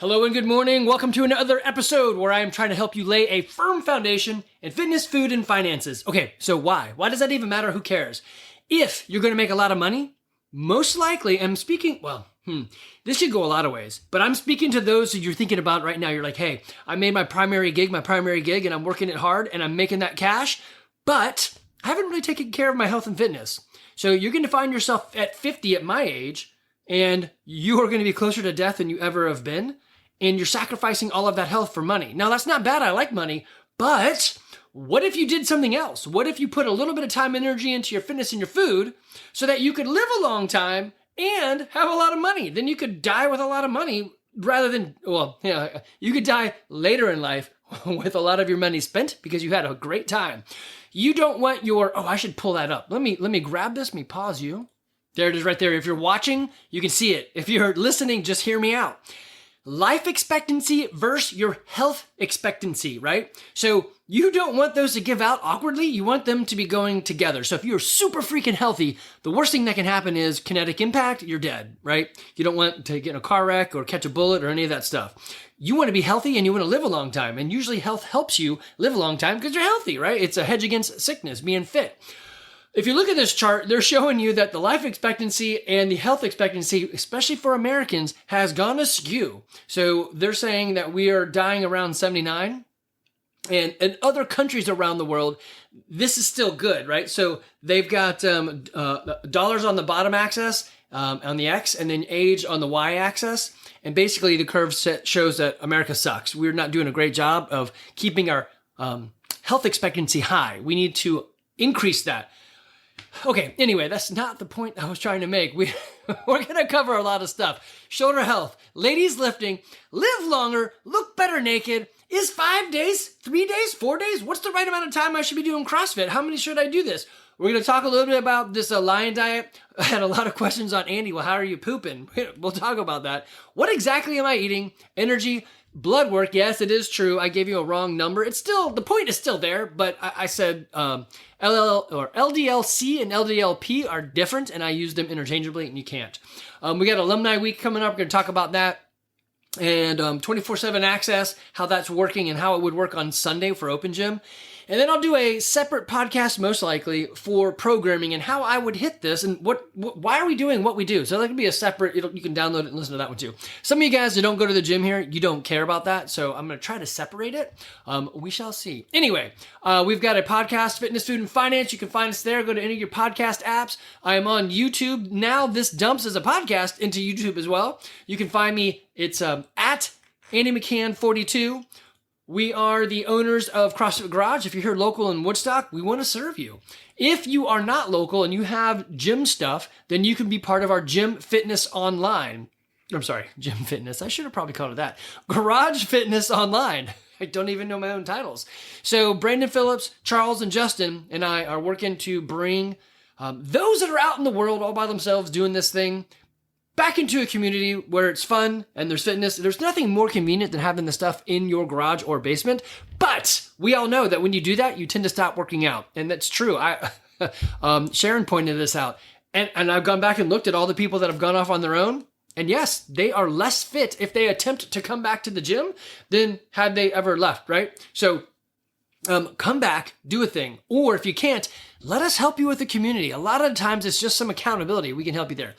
Hello and good morning. Welcome to another episode where I am trying to help you lay a firm foundation in fitness, food, and finances. Okay, so why? Why does that even matter? Who cares? If you're going to make a lot of money, most likely, I'm speaking, this could go a lot of ways, but I'm speaking to those that you're thinking about right now. You're like, hey, I made my primary gig, and I'm working it hard, and I'm making that cash, but I haven't really taken care of my health and fitness. So you're going to find yourself at 50 at my age, and you are going to be closer to death than you ever have been. And you're sacrificing all of that health for money. Now, that's not bad. I like money. But what if you did something else? What if you put a little bit of time and energy into your fitness and your food so that you could live a long time and have a lot of money? Then you could die with a lot of money rather than, you could die later in life with a lot of your money spent because you had a great time. You don't want I should pull that up. Let me grab this. Let me pause you. There it is right there. If you're watching, you can see it. If you're listening, just hear me out. Life expectancy versus your health expectancy, right? So you don't want those to give out awkwardly. You want them to be going together. So if you're super freaking healthy, the worst thing that can happen is kinetic impact, you're dead, right? You don't want to get in a car wreck or catch a bullet or any of that stuff. You want to be healthy and you want to live a long time. And usually health helps you live a long time because you're healthy, right? It's a hedge against sickness, being fit. If you look at this chart, they're showing you that the life expectancy and the health expectancy, especially for Americans, has gone askew. So they're saying that we are dying around 79. And in other countries around the world, this is still good, right? So they've got dollars on the bottom axis, on the X, and then age on the Y axis. And basically the curve shows that America sucks. We're not doing a great job of keeping our health expectancy high. We need to increase that. Okay, anyway, that's not the point I was trying to make. We're going to cover a lot of stuff. Shoulder health, ladies lifting, live longer, look better naked. Is 5 days, 3 days, 4 days? What's the right amount of time I should be doing CrossFit? How many should I do this? We're going to talk a little bit about this lion diet. I had a lot of questions on Andy. Well, how are you pooping? We'll talk about that. What exactly am I eating? Energy, blood work. Yes, it is true. I gave you a wrong number. The point is still there, but I said LDLC and LDLP are different, and I use them interchangeably, and you can't. We got Alumni Week coming up. We're going to talk about that. And 24/7 access, how that's working and how it would work on Sunday for Open Gym. And then I'll do a separate podcast, most likely, for programming and how I would hit this and why are we doing what we do. So that could be a separate, you can download it and listen to that one too. Some of you guys that don't go to the gym here, you don't care about that. So I'm going to try to separate it. We shall see. Anyway, we've got a podcast, Fitness, Food, and Finance. You can find us there. Go to any of your podcast apps. I am on YouTube. Now this dumps as a podcast into YouTube as well. You can find me. It's at Andy McCann 42. We are the owners of CrossFit Garage. If you're here local in Woodstock, we want to serve you. If you are not local and you have gym stuff, then you can be part of our Gym Fitness Online. I'm sorry, Gym Fitness. I should have probably called it that. Garage Fitness Online. I don't even know my own titles. So Brandon Phillips, Charles, and Justin and I are working to bring those that are out in the world all by themselves doing this thing back into a community where it's fun and there's fitness. There's nothing more convenient than having the stuff in your garage or basement. But we all know that when you do that, you tend to stop working out. And that's true. Sharon pointed this out. And I've gone back and looked at all the people that have gone off on their own. And yes, they are less fit if they attempt to come back to the gym than had they ever left, right? So come back, do a thing. Or if you can't, let us help you with the community. A lot of times it's just some accountability. We can help you there.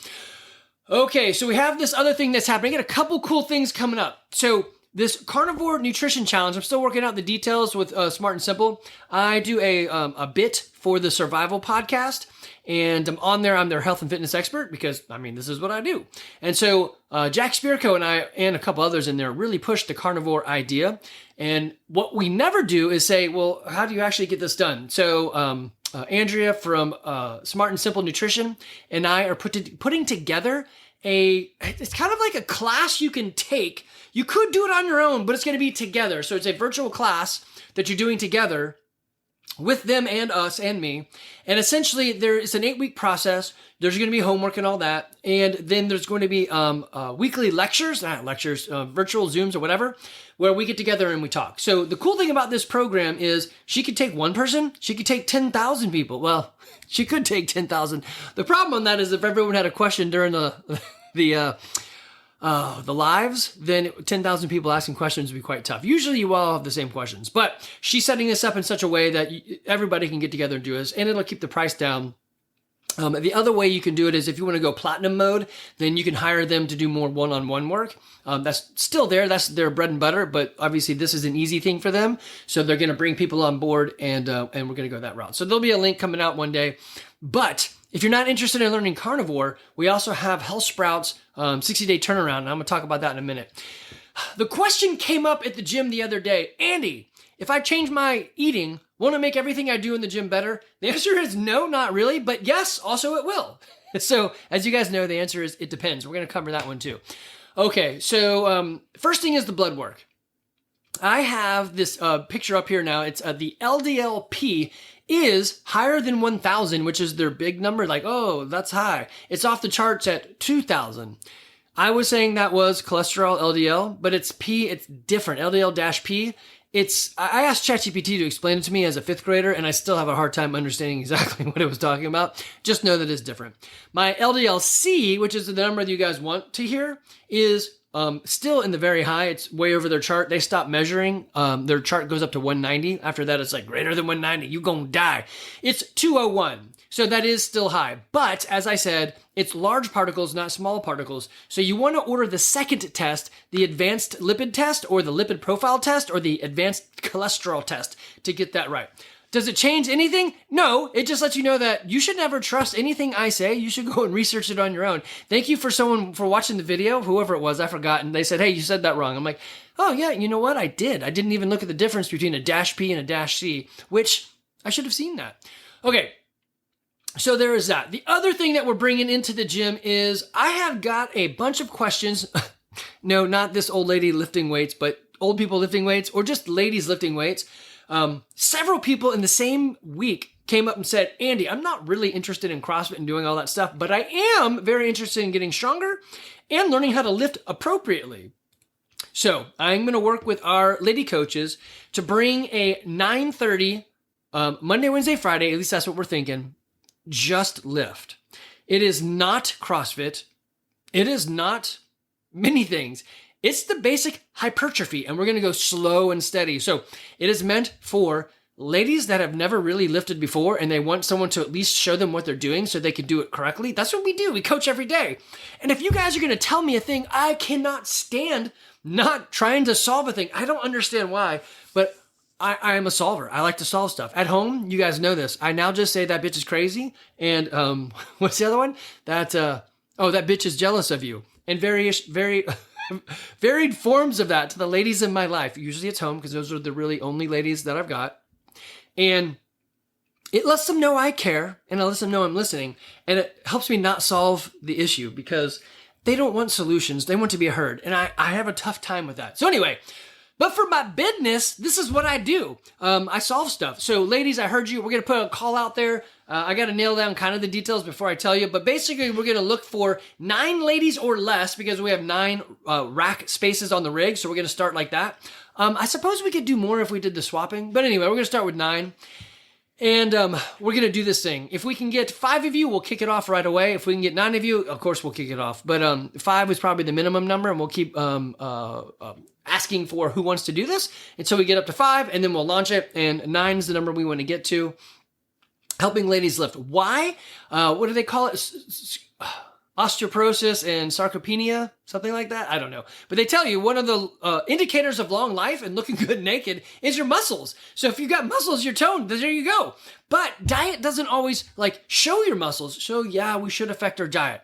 Okay, so we have this other thing that's happening. I got a couple cool things coming up. So this carnivore nutrition challenge, I'm still working out the details with Smart and Simple. I do a bit for the Survival podcast, and I'm on there. I'm their health and fitness expert because, this is what I do. And so Jack Spirko and I and a couple others in there really pushed the carnivore idea. And what we never do is say, well, how do you actually get this done? So Andrea from Smart and Simple Nutrition and I are putting together it's kind of like a class you can take. You could do it on your own, but it's going to be together. So it's a virtual class that you're doing together with them and us and me. And essentially it's an 8-week process. There's going to be homework and all that. And then there's going to be weekly virtual Zooms or whatever, where we get together and we talk. So the cool thing about this program is she could take one person, she could take 10,000 people. Well, she could take 10,000. The problem on that is if everyone had a question during the the lives, then 10,000 people asking questions would be quite tough. Usually you all have the same questions, but she's setting this up in such a way that everybody can get together and do this, and it'll keep the price down. The other way you can do it is if you want to go platinum mode, then you can hire them to do more one-on-one work. That's still there. That's their bread and butter, but obviously this is an easy thing for them. So they're going to bring people on board, and we're going to go that route. So there'll be a link coming out one day. But if you're not interested in learning carnivore, we also have Health Sprouts 60-day turnaround, and I'm going to talk about that in a minute. The question came up at the gym the other day, Andy, if I change my eating, won't it make everything I do in the gym better? The answer is no, not really, but yes, also it will. So as you guys know, the answer is it depends. We're going to cover that one too. Okay, so first thing is the blood work. I have this picture up here now. It's the LDL-P is higher than 1,000, which is their big number. Like, oh, that's high. It's off the charts at 2,000. I was saying that was cholesterol LDL, but it's P. It's different. LDL-P. I asked ChatGPT to explain it to me as a 5th grader, and I still have a hard time understanding exactly what it was talking about. Just know that it's different. My LDL-C, which is the number that you guys want to hear, is still in the very high. It's way over their chart. They stopped measuring. Their chart goes up to 190. After that, it's like greater than 190. You gonna die. It's 201. So that is still high. But as I said, it's large particles, not small particles. So you want to order the second test, the advanced lipid test or the lipid profile test or the advanced cholesterol test to get that right. Does it change anything? No, it just lets you know that you should never trust anything I say. You should go and research it on your own. Thank you for watching the video, whoever it was, I forgot. And they said, hey, you said that wrong. I'm like, oh yeah, you know what? I did. I didn't even look at the difference between a -P and a -C, which I should have seen that. Okay. So there is that. The other thing that we're bringing into the gym is I have got a bunch of questions. No, not this old lady lifting weights, but old people lifting weights or just ladies lifting weights. Several people in the same week came up and said, Andy, I'm not really interested in CrossFit and doing all that stuff, but I am very interested in getting stronger and learning how to lift appropriately. So I'm going to work with our lady coaches to bring a 9:30 Monday, Wednesday, Friday. At least that's what we're thinking. Just lift. It is not CrossFit. It is not many things. It's the basic hypertrophy, and we're going to go slow and steady. So it is meant for ladies that have never really lifted before, and they want someone to at least show them what they're doing so they can do it correctly. That's what we do. We coach every day. And if you guys are going to tell me a thing, I cannot stand not trying to solve a thing. I don't understand why, but I am a solver. I like to solve stuff. At home, you guys know this. I now just say that bitch is crazy. And what's the other one? That bitch is jealous of you. And very varied forms of that to the ladies in my life. Usually it's home because those are the really only ladies that I've got. And it lets them know I care and it lets them know I'm listening. And it helps me not solve the issue because they don't want solutions. They want to be heard. And I have a tough time with that. So anyway, but for my business, this is what I do. I solve stuff. So ladies, I heard you. We're going to put a call out there. I got to nail down kind of the details before I tell you. But basically, we're going to look for 9 ladies or less because we have 9 rack spaces on the rig. So we're going to start like that. I suppose we could do more if we did the swapping. But anyway, we're going to start with 9. And we're going to do this thing. If we can get 5 of you, we'll kick it off right away. If we can get 9 of you, of course, we'll kick it off. But 5 is probably the minimum number, and we'll keep asking for who wants to do this until we get up to 5, and then we'll launch it. And 9 is the number we want to get to. Helping ladies lift. Why? What do they call it? Osteoporosis and sarcopenia, something like that. I don't know. But they tell you one of the indicators of long life and looking good naked is your muscles. So if you've got muscles, you're toned. There you go. But diet doesn't always show your muscles. So yeah, we should affect our diet.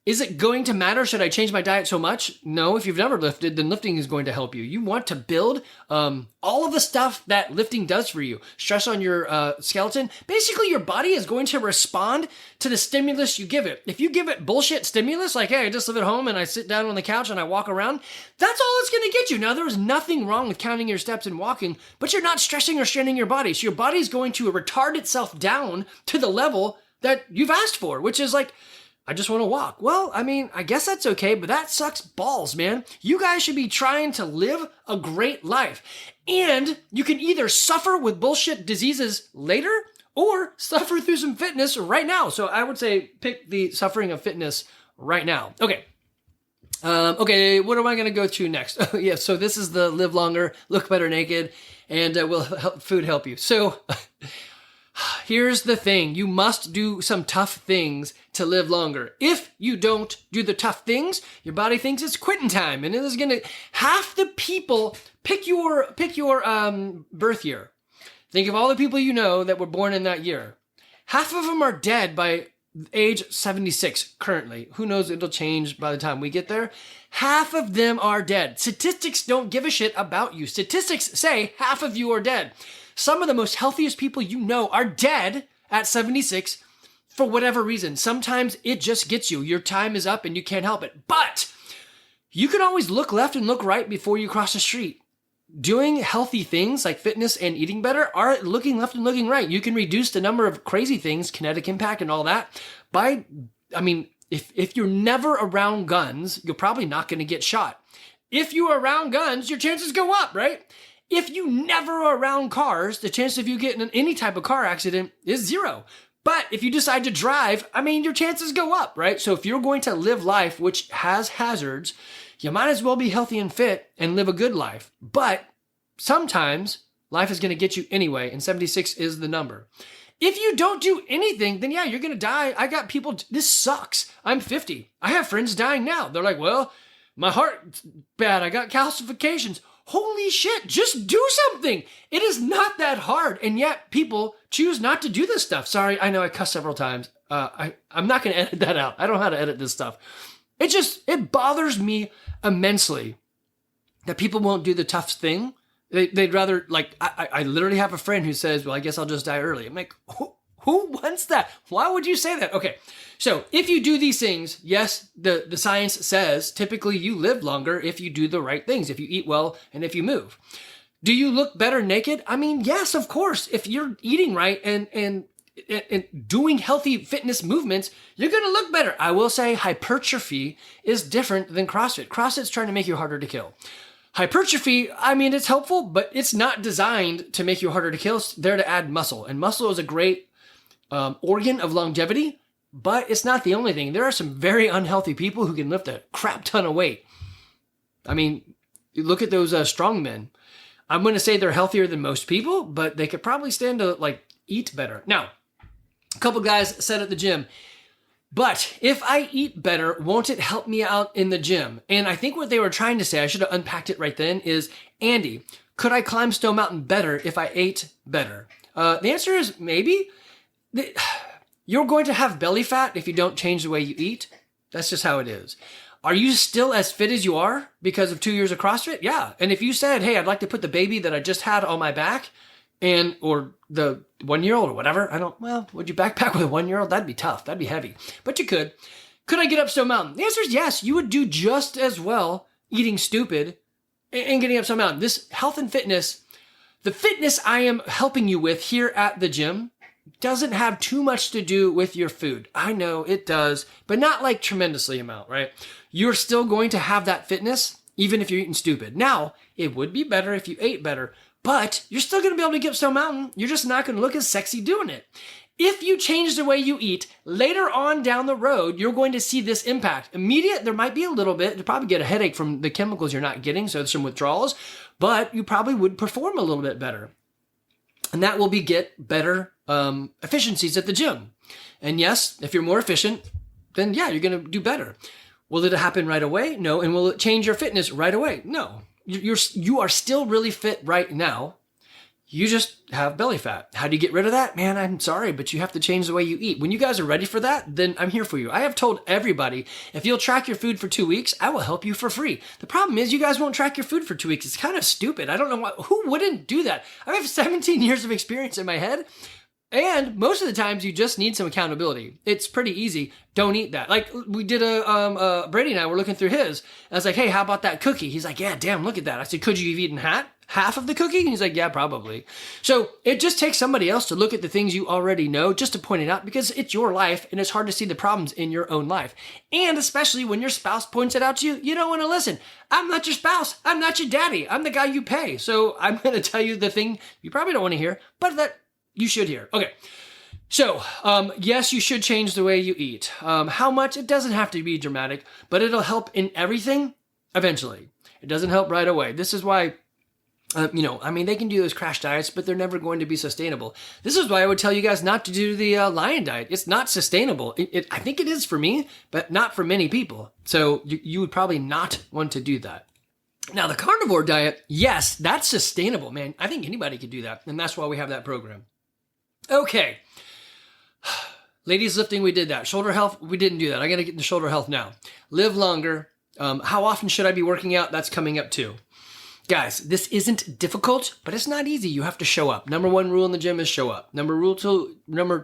Is it going to matter? Should I change my diet so much? No, if you've never lifted, then lifting is going to help you. You want to build all of the stuff that lifting does for you. Stress on your skeleton. Basically, your body is going to respond to the stimulus you give it. If you give it bullshit stimulus, like, hey, I just live at home and I sit down on the couch and I walk around, that's all it's going to get you. Now, there's nothing wrong with counting your steps and walking, but you're not stressing or straining your body. So your body's going to retard itself down to the level that you've asked for, which is like, I just want to walk. Well, I mean, I guess that's okay, but that sucks balls, man. You guys should be trying to live a great life. And you can either suffer with bullshit diseases later or suffer through some fitness right now. So I would say pick the suffering of fitness right now. Okay. Okay, what am I going to go to next? Oh, yeah, so this is the live longer, look better naked, and will food help you? So here's the thing. You must do some tough things to live longer. If you don't do the tough things, your body thinks it's quitting time. And it is going to, half the people, pick your birth year. Think of all the people you know that were born in that year. Half of them are dead by age 76 currently. Who knows, it'll change by the time we get there. Half of them are dead. Statistics don't give a shit about you. Statistics say half of you are dead. Some of the most healthiest people you know are dead at 76 for whatever reason. Sometimes it just gets you. Your time is up and you can't help it. But you can always look left and look right before you cross the street. Doing healthy things like fitness and eating better are looking left and looking right. You can reduce the number of crazy things, kinetic impact and all that by, if you're never around guns, you're probably not going to get shot. If you are around guns, your chances go up, right? If you never are around cars, the chance of you getting in any type of car accident is 0. But if you decide to drive, your chances go up, right? So if you're going to live life, which has hazards, you might as well be healthy and fit and live a good life. But sometimes life is going to get you anyway, and 76 is the number. If you don't do anything, then yeah, you're going to die. I got people, this sucks. I'm 50. I have friends dying now. They're like, well, my heart's bad. I got calcifications. Holy shit, just do something. It is not that hard. And yet people choose not to do this stuff. Sorry, I know I cussed several times. I'm not going to edit that out. I don't know how to edit this stuff. It bothers me immensely that people won't do the tough thing. They'd rather, I literally have a friend who says, well, I guess I'll just die early. I'm like, who wants that? Why would you say that? Okay, so if you do these things, yes, the science says typically you live longer if you do the right things, if you eat well and if you move. Do you look better naked? Yes, of course. If you're eating right and doing healthy fitness movements, you're going to look better. I will say hypertrophy is different than CrossFit. CrossFit's trying to make you harder to kill. Hypertrophy, it's helpful, but it's not designed to make you harder to kill. It's there to add muscle. And muscle is a great organ of longevity, but it's not the only thing. There are some very unhealthy people who can lift a crap ton of weight. You look at those strong men. I'm going to say they're healthier than most people, but they could probably stand to eat better. Now, a couple guys said at the gym, but if I eat better, won't it help me out in the gym? And I think what they were trying to say, I should have unpacked it right then, is, Andy, could I climb Stone Mountain better if I ate better? The answer is maybe. You're going to have belly fat if you don't change the way you eat. That's just how it is. Are you still as fit as you are because of 2 years of CrossFit? Yeah. And if you said, hey, I'd like to put the baby that I just had on my back, or the 1-year-old or whatever, would you backpack with a 1-year-old? That'd be tough. That'd be heavy. But you could. Could I get up Stone Mountain? The answer is yes. You would do just as well eating stupid and getting up Stone Mountain. This health and fitness, the fitness I am helping you with here at the gym doesn't have too much to do with your food. I know it does, but not tremendously amount, right? You're still going to have that fitness even if you're eating stupid. Now, it would be better if you ate better, but you're still going to be able to get up Stone Mountain. You're just not going to look as sexy doing it. If you change the way you eat, later on down the road, you're going to see this impact. Immediate, there might be a little bit. You'll probably get a headache from the chemicals you're not getting, so there's some withdrawals, but you probably would perform a little bit better. And that will get better efficiencies at the gym. And yes, if you're more efficient, then yeah, you're going to do better. Will it happen right away? No. And will it change your fitness right away? No. You are still really fit right now. You just have belly fat. How do you get rid of that? Man, I'm sorry, but you have to change the way you eat. When you guys are ready for that, then I'm here for you. I have told everybody, if you'll track your food for 2 weeks, I will help you for free. The problem is you guys won't track your food for 2 weeks. It's kind of stupid. I don't know why. Who wouldn't do that? I have 17 years of experience in my head. And most of the times you just need some accountability. It's pretty easy. Don't eat that. We did Brady and I were looking through his. I was like, hey, how about that cookie? He's like, yeah, damn, look at that. I said, could you have eaten half of the cookie? And he's like, yeah, probably. So it just takes somebody else to look at the things you already know just to point it out, because it's your life and it's hard to see the problems in your own life. And especially when your spouse points it out to you, you don't want to listen. I'm not your spouse. I'm not your daddy. I'm the guy you pay. So I'm going to tell you the thing you probably don't want to hear, but that you should hear. Okay. So, yes, you should change the way you eat. How much? It doesn't have to be dramatic, but it'll help in everything eventually. It doesn't help right away. This is why, they can do those crash diets, but they're never going to be sustainable. This is why I would tell you guys not to do the lion diet. It's not sustainable. I think it is for me, but not for many people. So you would probably not want to do that. Now, the carnivore diet, yes, that's sustainable, man. I think anybody could do that, and that's why we have that program. Okay. Ladies lifting, we did that. Shoulder health, we didn't do that. I got to get into shoulder health now. Live longer. How often should I be working out? That's coming up too. Guys, this isn't difficult, but it's not easy. You have to show up. Number one rule in the gym is show up. Number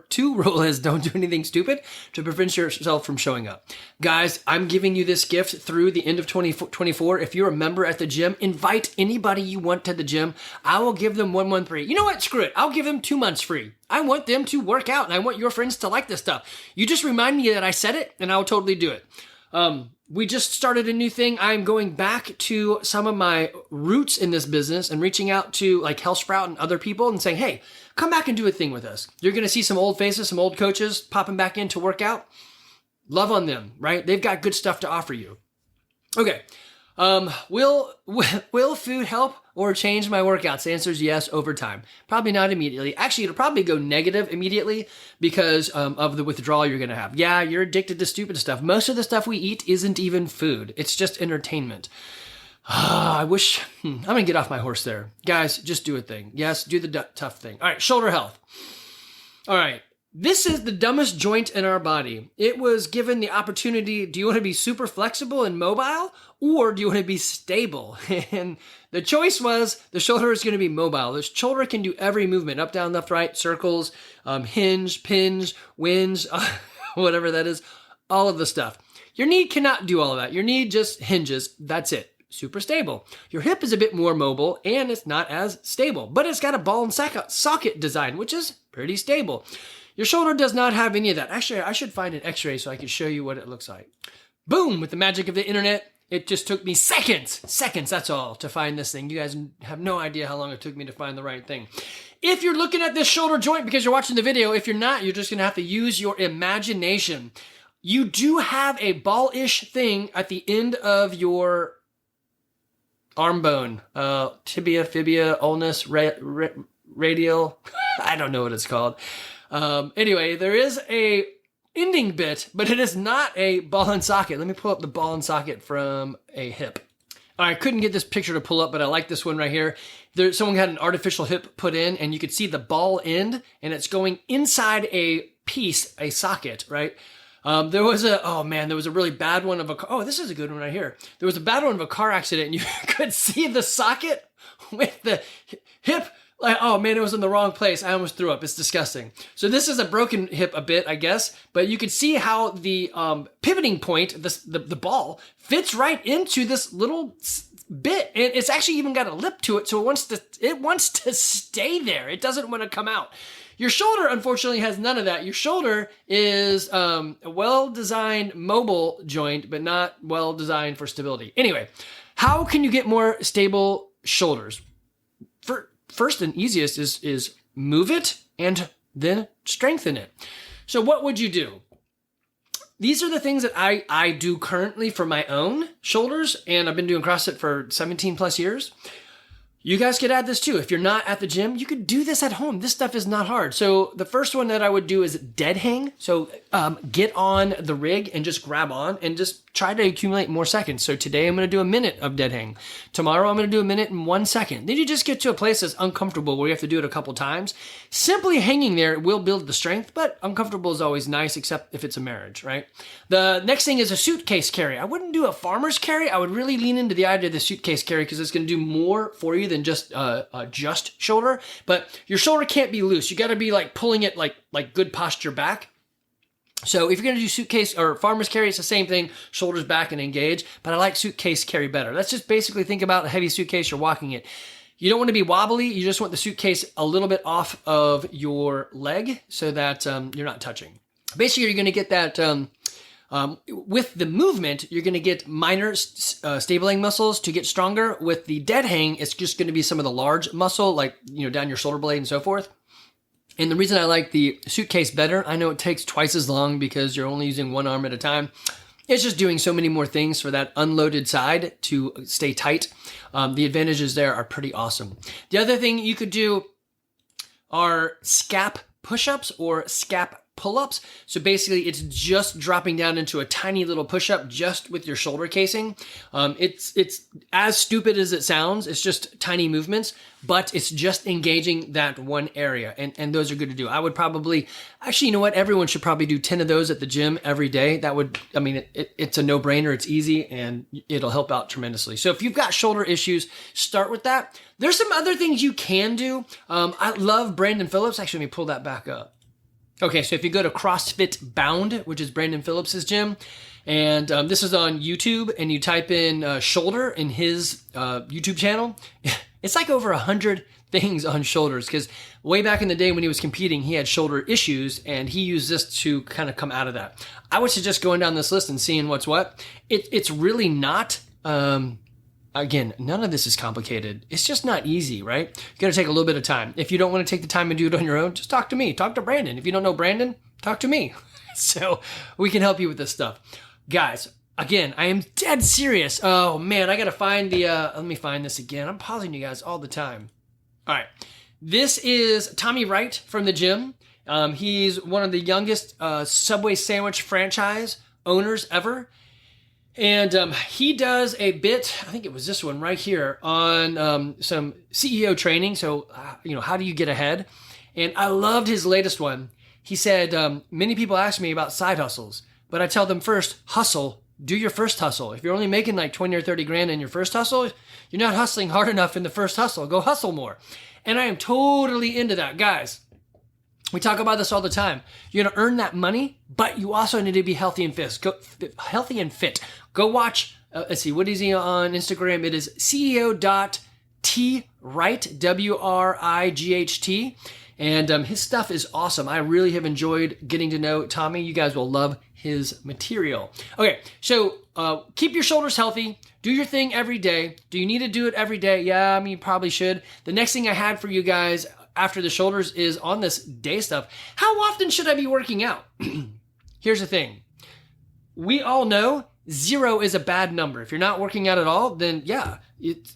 two rule is don't do anything stupid to prevent yourself from showing up. Guys, I'm giving you this gift through the end of 2024. If you're a member at the gym, invite anybody you want to the gym. I will give them 1 month free. You know what? Screw it. I'll give them 2 months free. I want them to work out, and I want your friends to like this stuff. You just remind me that I said it, and I'll totally do it. We just started a new thing. I'm going back to some of my roots in this business and reaching out to like HealthSprout and other people and saying, hey, come back and do a thing with us. You're going to see some old faces, some old coaches popping back in to work out. Love on them, right? They've got good stuff to offer you. Okay. Will food help or change my workouts? The answer is yes, over time. Probably not immediately. Actually, it'll probably go negative immediately because of the withdrawal you're going to have. Yeah, you're addicted to stupid stuff. Most of the stuff we eat isn't even food. It's just entertainment. I wish, I'm going to get off my horse there. Guys, just do a thing. Yes, do the tough thing. All right, shoulder health. All right. This is the dumbest joint in our body. It was given the opportunity, do you want to be super flexible and mobile, or do you want to be stable? And the choice was the shoulder is going to be mobile. The shoulder can do every movement, up, down, left, right, circles, hinge, pinge, winge, whatever that is, all of the stuff. Your knee cannot do all of that. Your knee just hinges. That's it. Super stable. Your hip is a bit more mobile and it's not as stable, but it's got a ball and socket design, which is pretty stable. Your shoulder does not have any of that. Actually, I should find an x-ray so I can show you what it looks like. Boom, with the magic of the internet, it just took me seconds, that's all, to find this thing. You guys have no idea how long it took me to find the right thing. If you're looking at this shoulder joint because you're watching the video, if you're not, you're just going to have to use your imagination. You do have a ball-ish thing at the end of your arm bone, tibia, fibia, ulnus, radial. I don't know what it's called. Anyway, there is a ending bit, but it is not a ball and socket. Let me pull up the ball and socket from a hip. I couldn't get this picture to pull up, but I like this one right here. Someone had an artificial hip put in, and you could see the ball end, and it's going inside a piece, a socket, right? There was a really bad one of this is a good one right here. There was a bad one of a car accident, and you could see the socket with the hip. Like, oh man, it was in the wrong place. I almost threw up. It's disgusting. So this is a broken hip a bit, I guess, but you can see how the pivoting point, the ball, fits right into this little bit, and it's actually even got a lip to it, so it wants to stay there. It doesn't want to come out. Your shoulder, unfortunately, has none of that. Your shoulder is a well-designed mobile joint, but not well-designed for stability. Anyway, how can you get more stable shoulders? First and easiest is move it and then strengthen it. So what would you do? These are the things that I do currently for my own shoulders, and I've been doing CrossFit for 17 plus years. You guys could add this too. If you're not at the gym, you could do this at home. This stuff is not hard. So the first one that I would do is dead hang. So get on the rig and just grab on and just try to accumulate more seconds. So today I'm going to do a minute of dead hang. Tomorrow I'm going to do a minute and 1 second. Then you just get to a place that's uncomfortable where you have to do it a couple times. Simply hanging there will build the strength, but uncomfortable is always nice, except if it's a marriage, right? The next thing is a suitcase carry. I wouldn't do a farmer's carry. I would really lean into the idea of the suitcase carry because it's going to do more for you than just shoulder. But your shoulder can't be loose. You got to be like pulling it like good posture back. So if you're going to do suitcase or farmer's carry, it's the same thing, shoulders back and engage, but I like suitcase carry better. Let's just basically think about a heavy suitcase, you're walking it. You don't want to be wobbly, you just want the suitcase a little bit off of your leg so that you're not touching. Basically, you're going to get that, with the movement, you're going to get minor stabilizing muscles to get stronger. With the dead hang, it's just going to be some of the large muscle, like, down your shoulder blade and so forth. And the reason I like the suitcase better, I know it takes twice as long because you're only using one arm at a time. It's just doing so many more things for that unloaded side to stay tight. The advantages there are pretty awesome. The other thing you could do are scap push-ups or scap pull-ups. So basically it's just dropping down into a tiny little push-up just with your shoulder casing. It's as stupid as it sounds. It's just tiny movements, but it's just engaging that one area. And those are good to do. I would probably, actually, you know what? Everyone should probably do 10 of those at the gym every day. That would, I mean, it's a no-brainer. It's easy and it'll help out tremendously. So if you've got shoulder issues, start with that. There's some other things you can do. I love Brandon Phillips. Actually, let me pull that back up. Okay, so if you go to CrossFit Bound, which is Brandon Phillips's gym, and this is on YouTube, and you type in shoulder in his YouTube channel, it's like over 100 things on shoulders, because way back in the day when he was competing, he had shoulder issues, and he used this to kind of come out of that. I would suggest going down this list and seeing what's what. It's really not... Again, none of this is complicated. It's just not easy, right? It's going to take a little bit of time. If you don't want to take the time and do it on your own, just talk to me. Talk to Brandon. If you don't know Brandon, talk to me. So we can help you with this stuff. Guys, again, I am dead serious. Oh, man, I got to find the... let me find this again. I'm pausing you guys all the time. All right. This is Tommy Wright from the gym. He's one of the youngest Subway sandwich franchise owners ever. And he does a bit, I think it was this one right here, on some CEO training. So, how do you get ahead? And I loved his latest one. He said, many people ask me about side hustles, but I tell them first, hustle, do your first hustle. If you're only making like 20 or 30 grand in your first hustle, you're not hustling hard enough in the first hustle. Go hustle more. And I am totally into that, guys. We talk about this all the time. You're going to earn that money, but you also need to be healthy and fit. Go watch, let's see, what is he on Instagram? It is CEO.twright, W-R-I-G-H-T. And his stuff is awesome. I really have enjoyed getting to know Tommy. You guys will love his material. Okay, so keep your shoulders healthy. Do your thing every day. Do you need to do it every day? Yeah, I mean, you probably should. The next thing I had for you guys after the shoulders is on this day stuff. How often should I be working out? Here's the thing. We all know 0 is a bad number. If you're not working out at all, then yeah, it's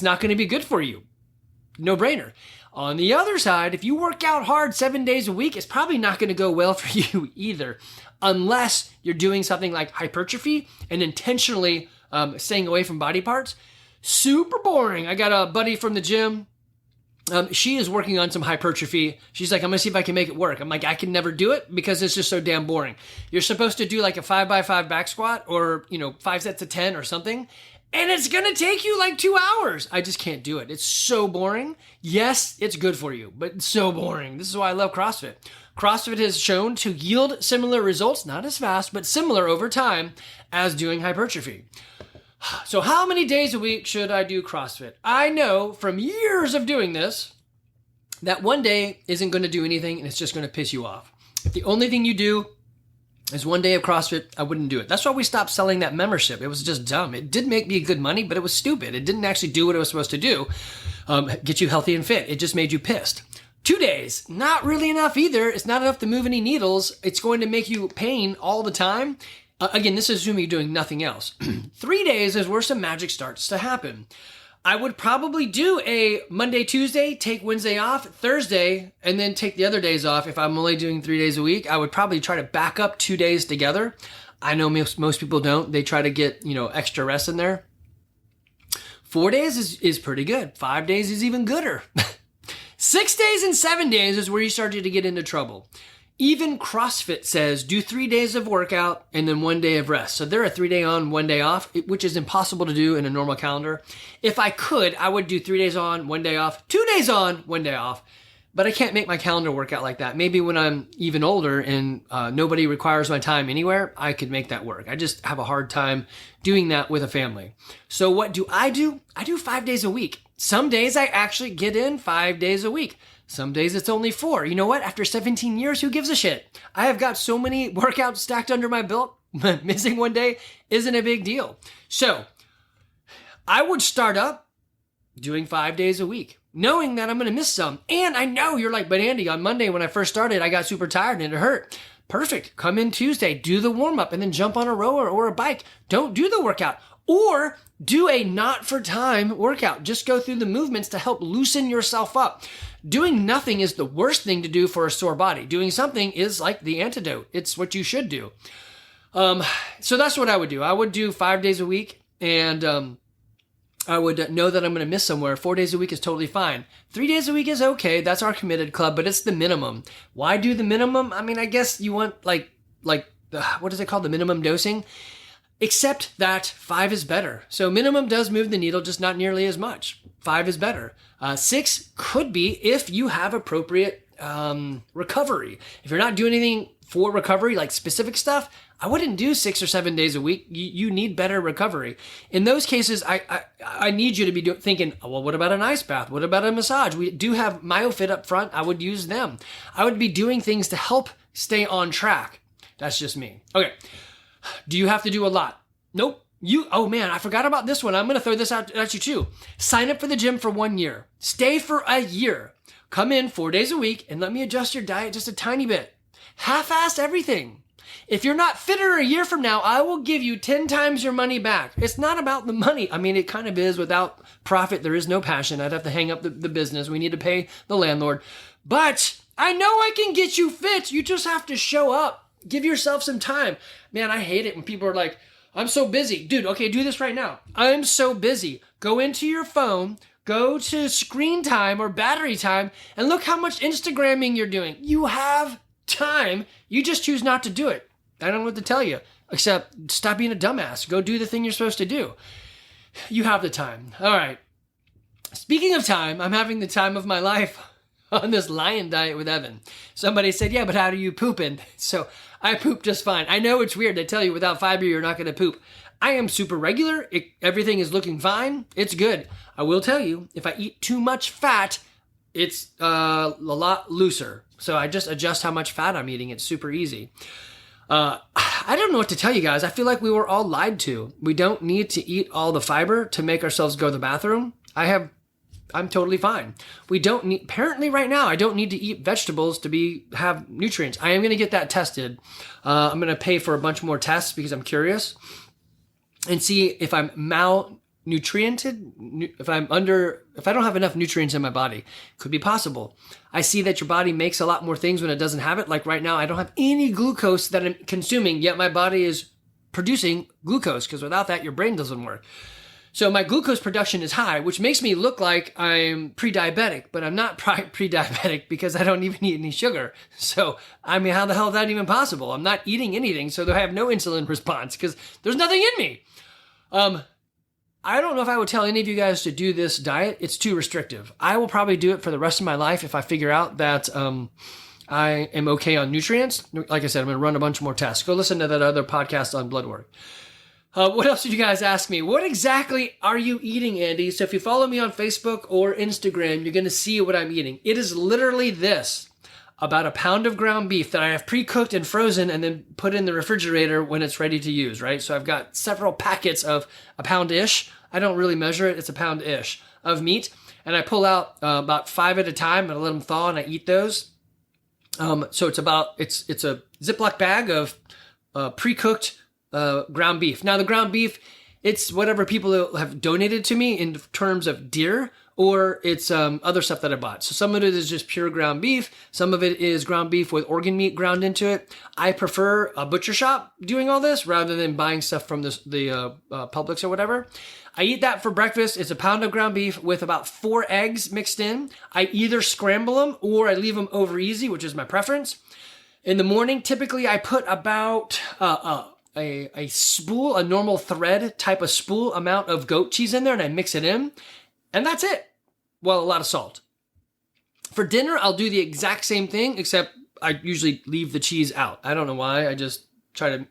not going to be good for you. No brainer. On the other side, if you work out hard 7 days a week, it's probably not going to go well for you either, unless you're doing something like hypertrophy and intentionally staying away from body parts. Super boring. I got a buddy from the gym. She is working on some hypertrophy. She's like, I'm going to see if I can make it work. I'm like, I can never do it because it's just so damn boring. You're supposed to do like a 5x5 back squat or, 5 sets of 10 or something. And it's going to take you like 2 hours. I just can't do it. It's so boring. Yes, it's good for you, but it's so boring. This is why I love CrossFit. CrossFit has shown to yield similar results, not as fast, but similar over time as doing hypertrophy. So how many days a week should I do CrossFit? I know from years of doing this that one day isn't going to do anything and it's just going to piss you off. If the only thing you do is 1 day of CrossFit, I wouldn't do it. That's why we stopped selling that membership. It was just dumb. It did make me good money, but it was stupid. It didn't actually do what it was supposed to do, get you healthy and fit. It just made you pissed. 2 days, not really enough either. It's not enough to move any needles. It's going to make you pain all the time. Again, this is assuming you're doing nothing else. 3 days is where some magic starts to happen. I would probably do a Monday, Tuesday, take Wednesday off, Thursday, and then take the other days off. If I'm only doing 3 days a week, I would probably try to back up 2 days together. I know most people don't. They try to get, extra rest in there. 4 days is pretty good. 5 days is even gooder. 6 days and 7 days is where you start to get into trouble. Even CrossFit says do 3 days of workout and then 1 day of rest. So they're a 3 day on, 1 day off, which is impossible to do in a normal calendar. If I could, I would do 3 days on, 1 day off, 2 days on, 1 day off. But I can't make my calendar work out like that. Maybe when I'm even older and nobody requires my time anywhere, I could make that work. I just have a hard time doing that with a family. So what do? I do 5 days a week. Some days I actually get in 5 days a week. Some days it's only 4. You know what? After 17 years, who gives a shit? I have got so many workouts stacked under my belt. Missing 1 day isn't a big deal. So I would start up doing 5 days a week. knowing that I'm going to miss some. And I know you're like, but Andy, on Monday when I first started, I got super tired and it hurt. Perfect. Come in Tuesday, do the warm up and then jump on a rower or a bike. Don't do the workout. Or do a not for time workout. Just go through the movements to help loosen yourself up. Doing nothing is the worst thing to do for a sore body. Doing something is like the antidote. It's what you should do. So that's what I would do. I would do 5 days a week, and I would know that I'm going to miss somewhere. 4 days a week is totally fine. 3 days a week is okay. That's our committed club, but it's the minimum. Why do the minimum? I mean, I guess you want like what is it called? The minimum dosing? Except that 5 is better. So minimum does move the needle, just not nearly as much. 5 is better. 6 could be if you have appropriate recovery. If you're not doing anything for recovery, like specific stuff, I wouldn't do 6 or 7 days a week. You need better recovery. In those cases, I need you to be thinking, well, what about an ice bath? What about a massage? We do have MyoFit up front. I would use them. I would be doing things to help stay on track. That's just me. Okay. Do you have to do a lot? Nope. Oh man, I forgot about this one. I'm going to throw this out at you too. Sign up for the gym for 1 year. Stay for a year. Come in 4 days a week and let me adjust your diet just a tiny bit. Half-ass everything. If you're not fitter a year from now, I will give you 10 times your money back. It's not about the money. I mean, it kind of is. Without profit, there is no passion. I'd have to hang up the business. We need to pay the landlord. But I know I can get you fit. You just have to show up. Give yourself some time. Man, I hate it when people are like, I'm so busy. Dude, okay, do this right now. I'm so busy. Go into your phone, go to screen time or battery time, and look how much Instagramming you're doing. You have time. You just choose not to do it. I don't know what to tell you, except stop being a dumbass. Go do the thing you're supposed to do. You have the time. All right. Speaking of time, I'm having the time of my life on this lion diet with Evan. Somebody said, yeah, but how do you poop? And so I poop just fine. I know it's weird. They tell you without fiber, you're not going to poop. I am super regular. Everything is looking fine. It's good. I will tell you, if I eat too much fat, it's a lot looser. So I just adjust how much fat I'm eating. It's super easy. I don't know what to tell you guys. I feel like we were all lied to. We don't need to eat all the fiber to make ourselves go to the bathroom. I'm totally fine. Apparently right now, I don't need to eat vegetables to have nutrients. I am going to get that tested. I'm going to pay for a bunch more tests because I'm curious and see if I'm malnutriented, if I don't have enough nutrients in my body. Could be possible. I see that your body makes a lot more things when it doesn't have it. Like right now, I don't have any glucose that I'm consuming, yet my body is producing glucose because without that, your brain doesn't work. So my glucose production is high, which makes me look like I'm pre-diabetic, but I'm not pre-diabetic because I don't even eat any sugar. So, I mean, how the hell is that even possible? I'm not eating anything, so I have no insulin response because there's nothing in me. I don't know if I would tell any of you guys to do this diet. It's too restrictive. I will probably do it for the rest of my life if I figure out that I am okay on nutrients. Like I said, I'm going to run a bunch more tests. Go listen to that other podcast on blood work. What else did you guys ask me? What exactly are you eating, Andy? So if you follow me on Facebook or Instagram, you're going to see what I'm eating. It is literally this, about a pound of ground beef that I have pre-cooked and frozen and then put in the refrigerator when it's ready to use, right? So I've got several packets of a pound-ish. I don't really measure it. It's a pound-ish of meat. And I pull out about 5 at a time and I let them thaw and I eat those. So it's a Ziploc bag of pre-cooked ground beef. Now the ground beef, it's whatever people have donated to me in terms of deer, or it's other stuff that I bought. So some of it is just pure ground beef. Some of it is ground beef with organ meat ground into it. I prefer a butcher shop doing all this rather than buying stuff from the Publix or whatever. I eat that for breakfast. It's a pound of ground beef with about 4 eggs mixed in. I either scramble them or I leave them over easy, which is my preference. In the morning, typically I put about a spool, a normal thread type of spool amount of goat cheese in there and I mix it in. And that's it. Well, a lot of salt. For dinner, I'll do the exact same thing, except I usually leave the cheese out. I don't know why. I just I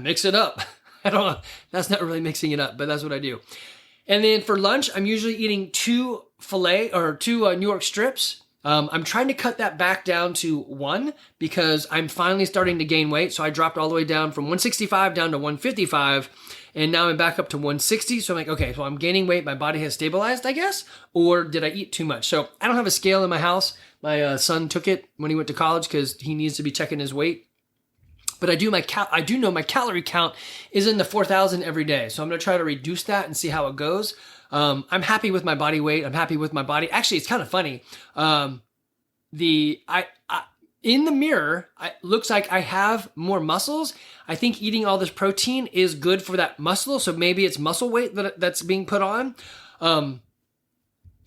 mix it up. I don't know. That's not really mixing it up, but that's what I do. And then for lunch, I'm usually eating 2 New York strips. I'm trying to cut that back down to 1 because I'm finally starting to gain weight. So I dropped all the way down from 165 down to 155. and now I'm back up to 160. So I'm like, okay, so I'm gaining weight. My body has stabilized, I guess, or did I eat too much? So I don't have a scale in my house. My son took it when he went to college because he needs to be checking his weight. But I do know my calorie count is in the 4,000 every day. So I'm going to try to reduce that and see how it goes. I'm happy with my body weight. I'm happy with my body. Actually, it's kind of funny. In the mirror, it looks like I have more muscles. I think eating all this protein is good for that muscle. So maybe it's muscle weight that's being put on.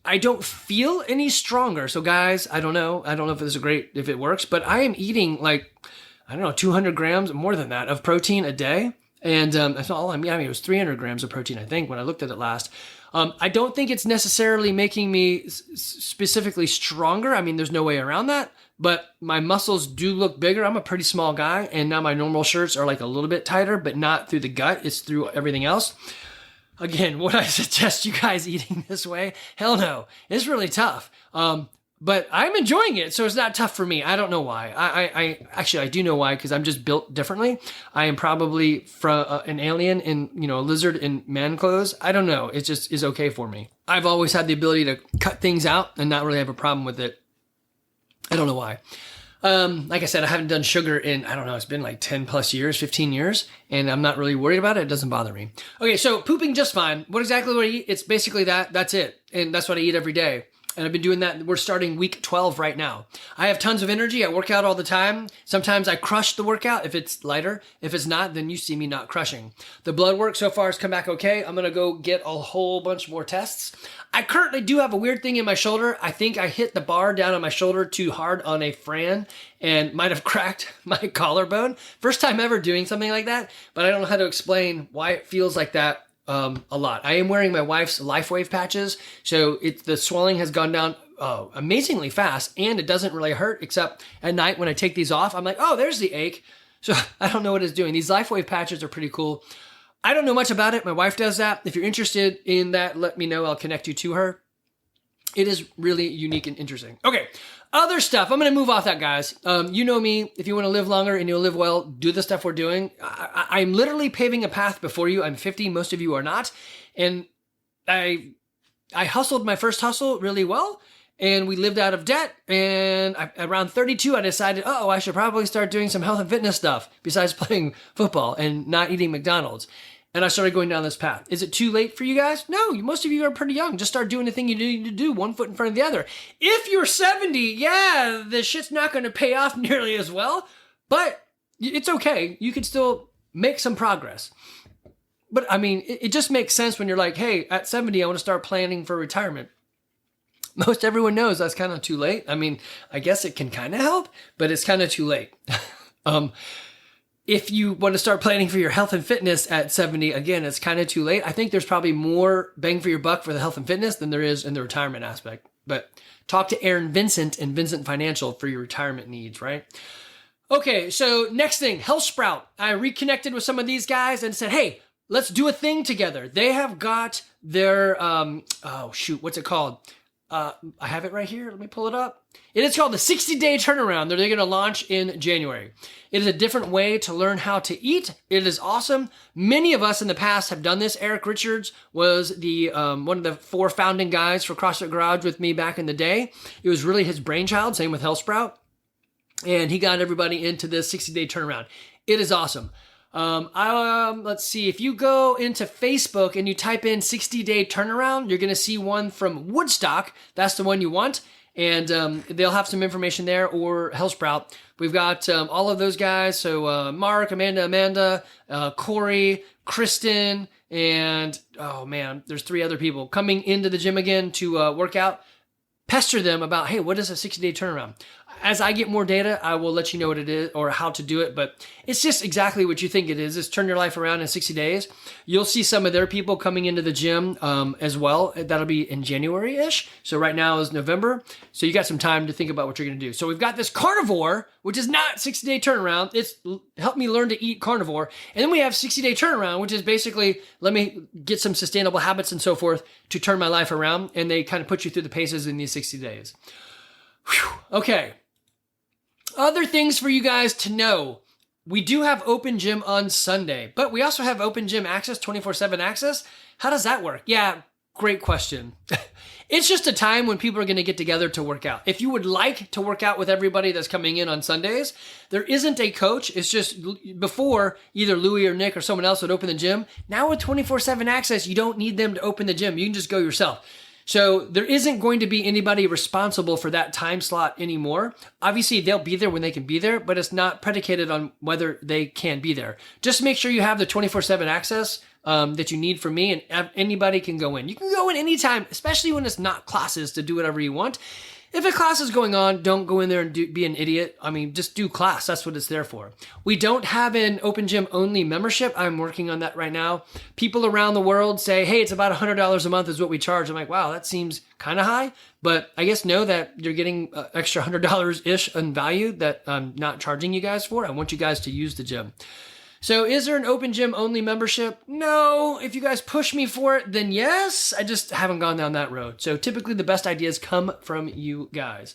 I don't feel any stronger. So guys, I don't know if it works, but I am eating like, 200 grams, more than that, of protein a day. And that's not all I'm eating. I mean, it was 300 grams of protein, I think, when I looked at it last. I don't think it's necessarily making me specifically stronger. I mean, there's no way around that. But my muscles do look bigger. I'm a pretty small guy. And now my normal shirts are like a little bit tighter, but not through the gut. It's through everything else. Again, would I suggest you guys eating this way? Hell no. It's really tough. But I'm enjoying it, so it's not tough for me. I don't know why. I do know why, because I'm just built differently. I am probably from an alien in, a lizard in man clothes. I don't know. It just is okay for me. I've always had the ability to cut things out and not really have a problem with it. I don't know why. Like I said, I haven't done sugar in, it's been like 10 plus years, 15 years, and I'm not really worried about it. It doesn't bother me. Okay, so pooping just fine. What I eat? It's basically that's it. And that's what I eat every day. And I've been doing that. We're starting week 12 right now. I have tons of energy. I work out all the time. Sometimes I crush the workout if it's lighter. If it's not, then you see me not crushing. The blood work so far has come back okay. I'm going to go get a whole bunch more tests. I currently do have a weird thing in my shoulder. I think I hit the bar down on my shoulder too hard on a Fran and might have cracked my collarbone. First time ever doing something like that, but I don't know how to explain why it feels like that. A lot. I am wearing my wife's LifeWave patches, so the swelling has gone down amazingly fast, and it doesn't really hurt, except at night when I take these off, I'm like, oh, there's the ache. So I don't know what it's doing. These LifeWave patches are pretty cool. I don't know much about it. My wife does that. If you're interested in that, let me know. I'll connect you to her. It is really unique and interesting. Okay, other stuff. I'm going to move off that, guys. You know me. If you want to live longer and you'll live well, do the stuff we're doing. I'm literally paving a path before you. I'm 50. Most of you are not. And I hustled my first hustle really well, and we lived out of debt. And around 32, I decided, I should probably start doing some health and fitness stuff besides playing football and not eating McDonald's. And I started going down this path. Is it too late for you guys? No, most of you are pretty young. Just start doing the thing you need to do, one foot in front of the other. If you're 70, the shit's not going to pay off nearly as well, but it's okay. You can still make some progress. But I mean, it just makes sense when you're like, hey, at 70, I want to start planning for retirement. Most everyone knows that's kind of too late. I mean, I guess it can kind of help, but it's kind of too late. If you want to start planning for your health and fitness at 70, again, it's kind of too late. I think there's probably more bang for your buck for the health and fitness than there is in the retirement aspect. But talk to Aaron Vincent and Vincent Financial for your retirement needs, right? Okay, so next thing, Health Sprout. I reconnected with some of these guys and said, hey, let's do a thing together. They have got their, what's it called? I have it right here. Let me pull it up. It is called the 60-day turnaround that they're going to launch in January. It is a different way to learn how to eat. It is awesome. Many of us in the past have done this. Eric Richards was the one of the 4 founding guys for CrossFit Garage with me back in the day. It was really his brainchild, same with Health Sprout. And he got everybody into this 60-day turnaround. It is awesome. Let's see. If you go into Facebook and you type in 60-day turnaround, you're going to see one from Woodstock. That's the one you want. And they'll have some information there, or Health Sprout. We've got all of those guys. So Mark, Amanda, Corey, Kristen, and there's 3 other people coming into the gym again to work out. Pester them about, hey, what is a 60-day turnaround? As I get more data, I will let you know what it is or how to do it, but it's just exactly what you think it is. It's turn your life around in 60 days. You'll see some of their people coming into the gym as well. That'll be in January-ish. So right now is November. So you got some time to think about what you're going to do. So we've got this carnivore, which is not 60-day turnaround. It's help me learn to eat carnivore. And then we have 60-day turnaround, which is basically let me get some sustainable habits and so forth to turn my life around. And they kind of put you through the paces in these 60 days. Whew. Okay. Other things for you guys to know. We do have open gym on Sunday, but we also have open gym access, 24/7 access. How does that work? Yeah, great question. It's just a time when people are going to get together to work out. If you would like to work out with everybody that's coming in on Sundays, there isn't a coach. It's just before either Louie or Nick or someone else would open the gym. Now with 24/7 access, you don't need them to open the gym. You can just go yourself. So there isn't going to be anybody responsible for that time slot anymore. Obviously, they'll be there when they can be there, but it's not predicated on whether they can be there. Just make sure you have the 24/7 access that you need from me, and anybody can go in. You can go in anytime, especially when it's not classes, to do whatever you want. If a class is going on, don't go in there and be an idiot. I mean, just do class. That's what it's there for. We don't have an open gym only membership. I'm working on that right now. People around the world say, hey, it's about $100 a month is what we charge. I'm like, wow, that seems kind of high. But I guess know that you're getting extra $100-ish in value that I'm not charging you guys for. I want you guys to use the gym. So is there an open gym only membership? No. If you guys push me for it, then yes. I just haven't gone down that road. So typically the best ideas come from you guys.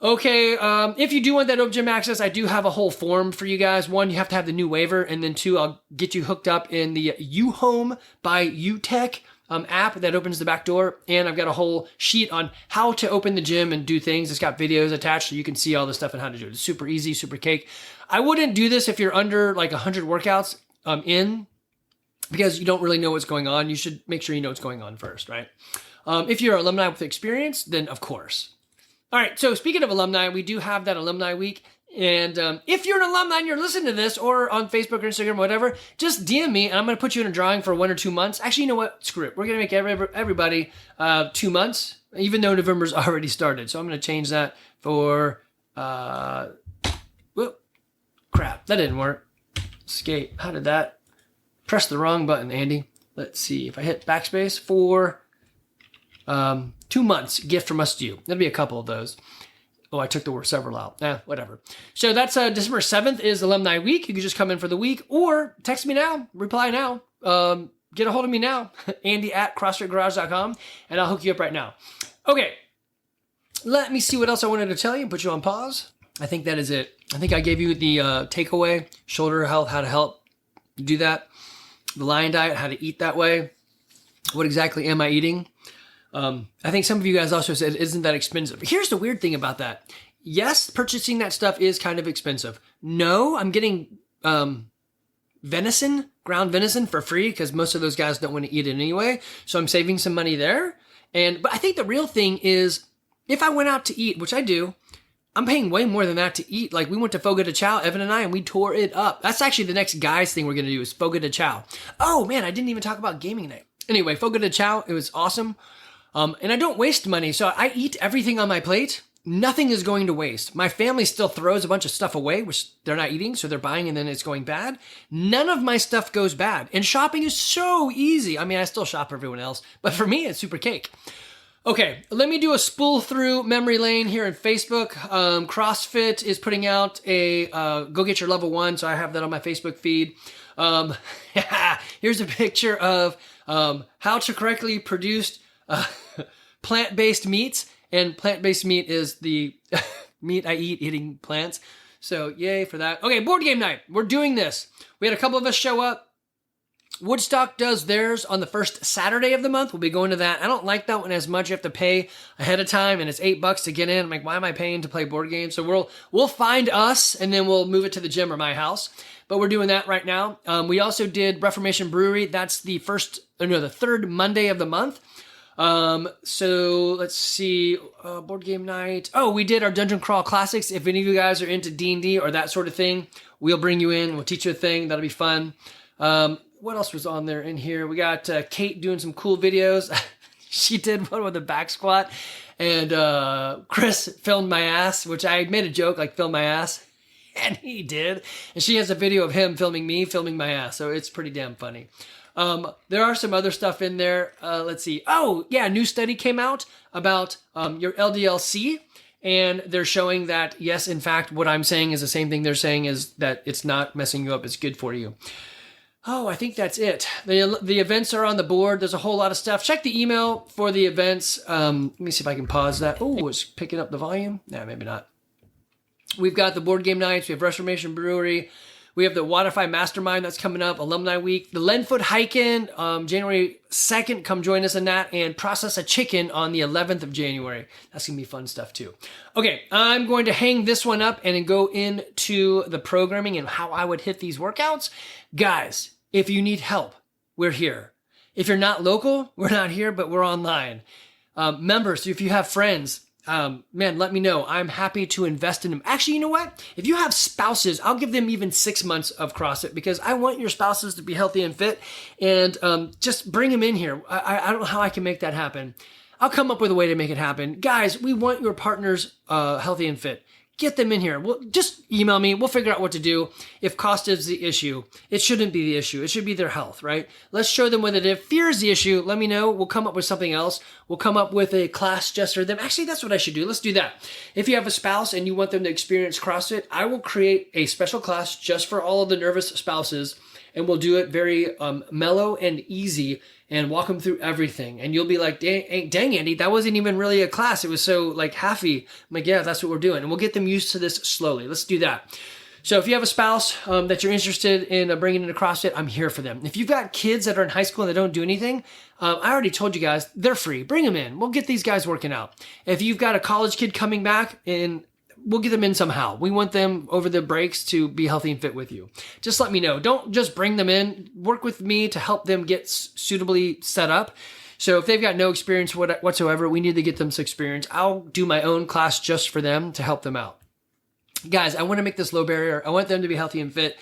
Okay, if you do want that open gym access, I do have a whole form for you guys. One, you have to have the new waiver, and then two, I'll get you hooked up in the UHome by UTech app that opens the back door. And I've got a whole sheet on how to open the gym and do things. It's got videos attached so you can see all the stuff and how to do it. It's super easy, super cake. I wouldn't do this if you're under like 100 workouts in, because you don't really know what's going on. You should make sure you know what's going on first, right? If you're an alumni with experience, then of course. All right, so speaking of alumni, we do have that alumni week. And if you're an alumni and you're listening to this, or on Facebook or Instagram or whatever, just DM me and I'm going to put you in a drawing for 1 or 2 months. Actually, you know what? Screw it. We're going to make everybody 2 months, even though November's already started. So I'm going to change that for... whoop. Crap, that didn't work. Escape. How did that? Press the wrong button, Andy. Let's see. If I hit backspace for 2 months, gift from us to you. There'll be a couple of those. Oh, I took the word several out. Whatever. So that's December 7th is Alumni Week. You can just come in for the week or text me now, reply now, get a hold of me now, Andy@CrossFitGarage.com, and I'll hook you up right now. Okay, let me see what else I wanted to tell you. Put you on pause. I think that is it. I think I gave you the takeaway, shoulder health, how to help do that, the lion diet, how to eat that way. What exactly am I eating? I think some of you guys also said, isn't that expensive? Here's the weird thing about that. Yes, purchasing that stuff is kind of expensive. No, I'm getting venison, ground venison for free because most of those guys don't want to eat it anyway. So I'm saving some money there. But I think the real thing is if I went out to eat, which I do, I'm paying way more than that to eat. Like we went to Fogo de Chao, Evan and I, and we tore it up. That's actually the next guys thing we're going to do is Fogo de Chao. Oh man, I didn't even talk about gaming night. Anyway, Fogo de Chao, it was awesome. And I don't waste money. So I eat everything on my plate. Nothing is going to waste. My family still throws a bunch of stuff away, which they're not eating. So they're buying and then it's going bad. None of my stuff goes bad. And shopping is so easy. I mean, I still shop for everyone else, but for me, it's super cake. Okay, let me do a spool through memory lane here in Facebook. CrossFit is putting out a go get your level 1. So I have that on my Facebook feed. Here's a picture of how to correctly produce plant-based meats. And plant-based meat is the meat I eat eating plants. So yay for that. Okay, board game night. We're doing this. We had a couple of us show up. Woodstock does theirs on the first Saturday of the month. We'll be going to that. I don't like that one as much. You have to pay ahead of time, and it's $8 to get in. I'm like, why am I paying to play board games? So we'll find us, and then we'll move it to the gym or my house. But we're doing that right now. We also did Reformation Brewery. That's the third Monday of the month. So let's see, board game night. Oh, we did our Dungeon Crawl Classics. If any of you guys are into D&D or that sort of thing, we'll bring you in. We'll teach you a thing. That'll be fun. What else was on there in here? We got Kate doing some cool videos. She did one with a back squat. And Chris filmed my ass, which I made a joke, like film my ass. And he did. And she has a video of him filming me, filming my ass. So it's pretty damn funny. There are some other stuff in there. Let's see. Oh, yeah, a new study came out about your LDL-C. And they're showing that, yes, in fact, what I'm saying is the same thing they're saying is that it's not messing you up. It's good for you. Oh, I think that's it. The events are on the board. There's a whole lot of stuff. Check the email for the events. Let me see if I can pause that. Oh, it's picking up the volume. Nah, maybe not. We've got the board game nights. We have Reformation Brewery. We have the Waterfy Mastermind that's coming up, Alumni Week, the Lenfoot Hike-In, January 2nd. Come join us in that, and Process a Chicken on the 11th of January. That's going to be fun stuff too. Okay, I'm going to hang this one up and then go into the programming and how I would hit these workouts. Guys, if you need help, we're here. If you're not local, we're not here, but we're online. Members, if you have friends, man, let me know. I'm happy to invest in them. Actually, you know what? If you have spouses, I'll give them even 6 months of CrossFit because I want your spouses to be healthy and fit, and just bring them in here. I don't know how I can make that happen. I'll come up with a way to make it happen. Guys, we want your partners healthy and fit. Get them in here. Well, just email me. We'll figure out what to do. If cost is the issue, it shouldn't be the issue. It should be their health, right? Let's show them whether if fear is the issue, let me know. We'll come up with something else. We'll come up with a class just for them. Actually, that's what I should do. Let's do that. If you have a spouse and you want them to experience CrossFit, I will create a special class just for all of the nervous spouses, and we'll do it very mellow and easy and walk them through everything. And you'll be like, dang, Andy, that wasn't even really a class. It was so like halfy. I'm like, yeah, that's what we're doing. And we'll get them used to this slowly. Let's do that. So if you have a spouse that you're interested in bringing into CrossFit, I'm here for them. If you've got kids that are in high school and they don't do anything, I already told you guys, they're free. Bring them in. We'll get these guys working out. If you've got a college kid coming back, and we'll get them in somehow. We want them over the breaks to be healthy and fit with you. Just let me know. Don't just bring them in. Work with me to help them get suitably set up. So if they've got no experience whatsoever, we need to get them some experience. I'll do my own class just for them to help them out. Guys, I want to make this low barrier. I want them to be healthy and fit.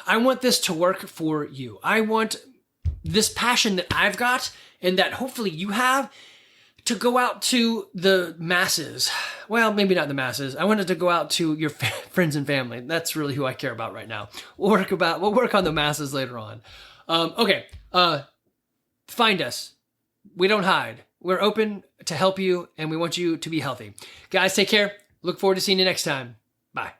I want this to work for you. I want this passion that I've got and that hopefully you have to go out to the masses. Well, maybe not the masses. I wanted to go out to your friends and family. That's really who I care about right now. We'll work on the masses later on. Okay. Find us. We don't hide. We're open to help you, and we want you to be healthy. Guys, take care. Look forward to seeing you next time. Bye.